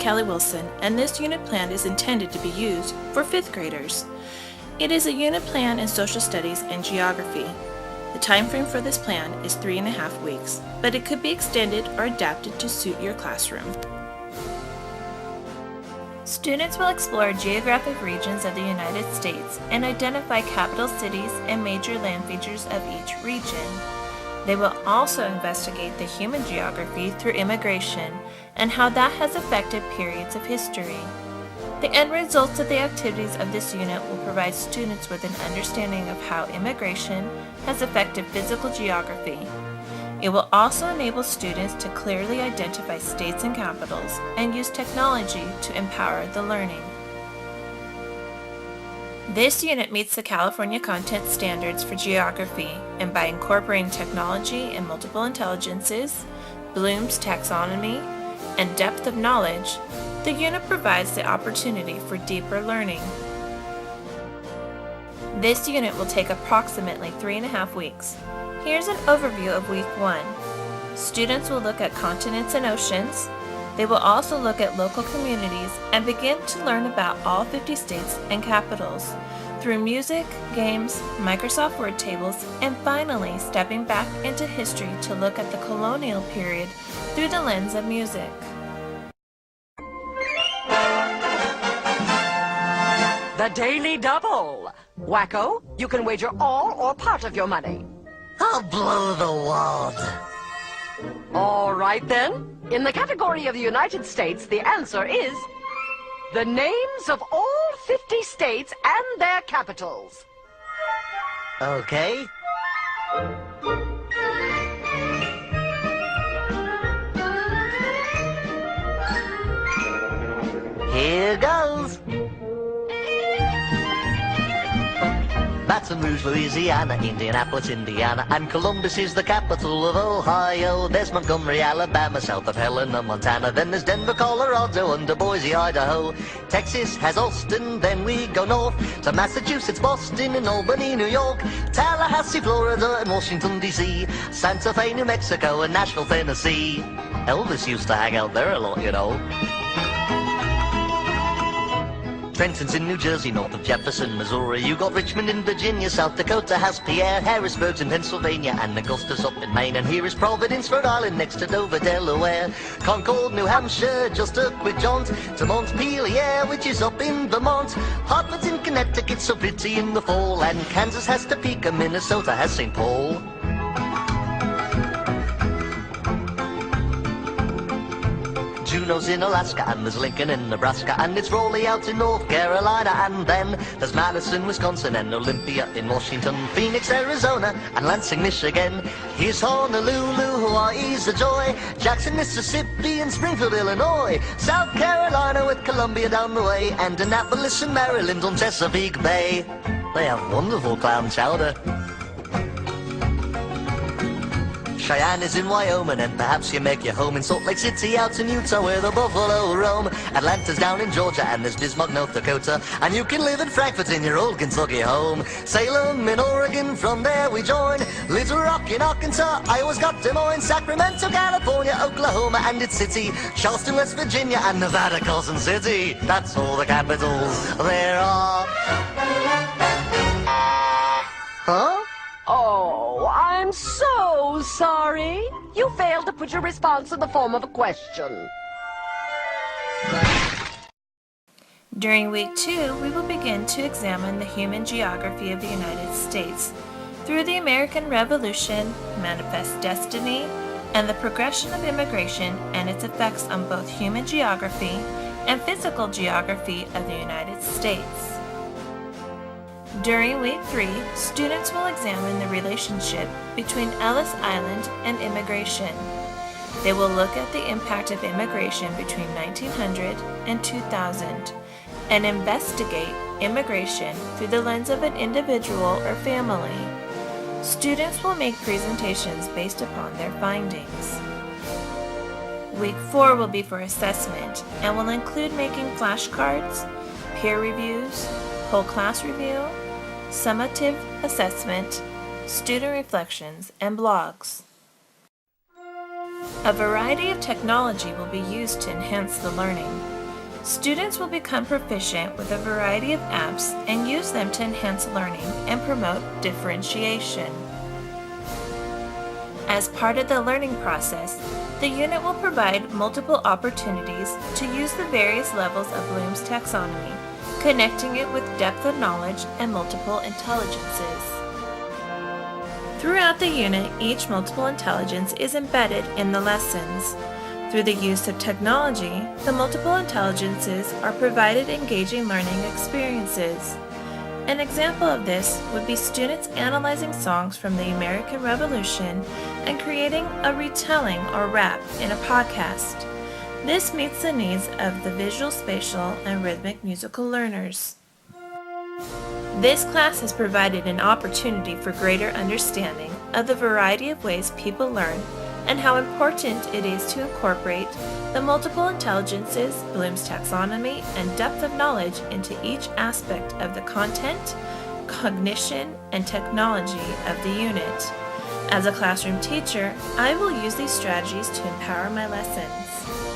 Kelly Wilson, and this unit plan is intended to be used for 5th graders. It is a unit plan in social studies and geography. The time frame for this plan is 3.5 weeks, but it could be extended or adapted to suit your classroom. Students will explore geographic regions of the United States and identify capital cities and major land features of each region. They will also investigate the human geography through immigration and how that has affected periods of history. The end results of the activities of this unit will provide students with an understanding of how immigration has affected physical geography. It will also enable students to clearly identify states and capitals and use technology to empower the learning. This unit meets the California Content Standards for Geography, and by incorporating technology and multiple intelligences, Bloom's taxonomy, and depth of knowledge, the unit provides the opportunity for deeper learning. This unit will take approximately 3.5 weeks. Here's an overview of Week 1. Students will look at continents and oceans. They will also look at local communities and begin to learn about all 50 states and capitals through music, games, Microsoft Word tables, and finally stepping back into history to look at the colonial period through the lens of music. The Daily Double. Wacko, you can wager all or part of your money. I'll blow the wad. All right then. In the category of the United States, the answer is the names of all 50 states and their capitals. Okay. Here goes. Baton Rouge, Louisiana, Indianapolis, Indiana, and Columbus is the capital of Ohio. There's Montgomery, Alabama, south of Helena, Montana. Then there's Denver, Colorado, under Boise, Idaho. Texas has Austin, then we go north to Massachusetts, Boston, and Albany, New York. Tallahassee, Florida, and Washington, D.C. Santa Fe, New Mexico, and Nashville, Tennessee. Elvis used to hang out there a lot, you know. Trenton's in New Jersey, north of Jefferson, Missouri. You got Richmond in Virginia, South Dakota has Pierre. Harrisburg's in Pennsylvania, and Augusta's up in Maine. And here is Providence, Rhode Island, next to Dover, Delaware. Concord, New Hampshire, just a quick jaunt to Montpelier, which is up in Vermont. Hartford's in Connecticut, so pretty in the fall. And Kansas has Topeka, Minnesota has St. Paul. Juneau's in Alaska, and there's Lincoln in Nebraska, and it's Raleigh out in North Carolina, and then there's Madison, Wisconsin, and Olympia in Washington, Phoenix, Arizona, and Lansing, Michigan. Here's Honolulu, Hawaii's a joy, Jackson, Mississippi, and Springfield, Illinois, South Carolina with Columbia down the way, and Annapolis in Maryland on Chesapeake Bay. They have wonderful clam chowder. Cheyenne is in Wyoming, and perhaps you make your home in Salt Lake City out in Utah where the buffalo roam. Atlanta's down in Georgia, and there's Bismarck, North Dakota, and you can live in Frankfurt in your old Kentucky home. Salem in Oregon, from there we join. Little Rock in Arkansas, Iowa's got Des Moines, Sacramento, California, Oklahoma and its city, Charleston, West Virginia, and Nevada, Carson City. That's all the capitals there are. Huh? Oh, I'm so sorry. You failed to put your response in the form of a question. During Week 2, we will begin to examine the human geography of the United States through the American Revolution, Manifest Destiny, and the progression of immigration and its effects on both human geography and physical geography of the United States. During Week 3, students will examine the relationship between Ellis Island and immigration. They will look at the impact of immigration between 1900 and 2000 and investigate immigration through the lens of an individual or family. Students will make presentations based upon their findings. Week 4 will be for assessment and will include making flashcards, peer reviews, whole class review, summative assessment, student reflections, and blogs. A variety of technology will be used to enhance the learning. Students will become proficient with a variety of apps and use them to enhance learning and promote differentiation. As part of the learning process, the unit will provide multiple opportunities to use the various levels of Bloom's taxonomy, connecting it with depth of knowledge and multiple intelligences. Throughout the unit, each multiple intelligence is embedded in the lessons. Through the use of technology, the multiple intelligences are provided engaging learning experiences. An example of this would be students analyzing songs from the American Revolution and creating a retelling or rap in a podcast. This meets the needs of the visual, spatial, and rhythmic musical learners. This class has provided an opportunity for greater understanding of the variety of ways people learn and how important it is to incorporate the multiple intelligences, Bloom's taxonomy, and depth of knowledge into each aspect of the content, cognition, and technology of the unit. As a classroom teacher, I will use these strategies to empower my lessons.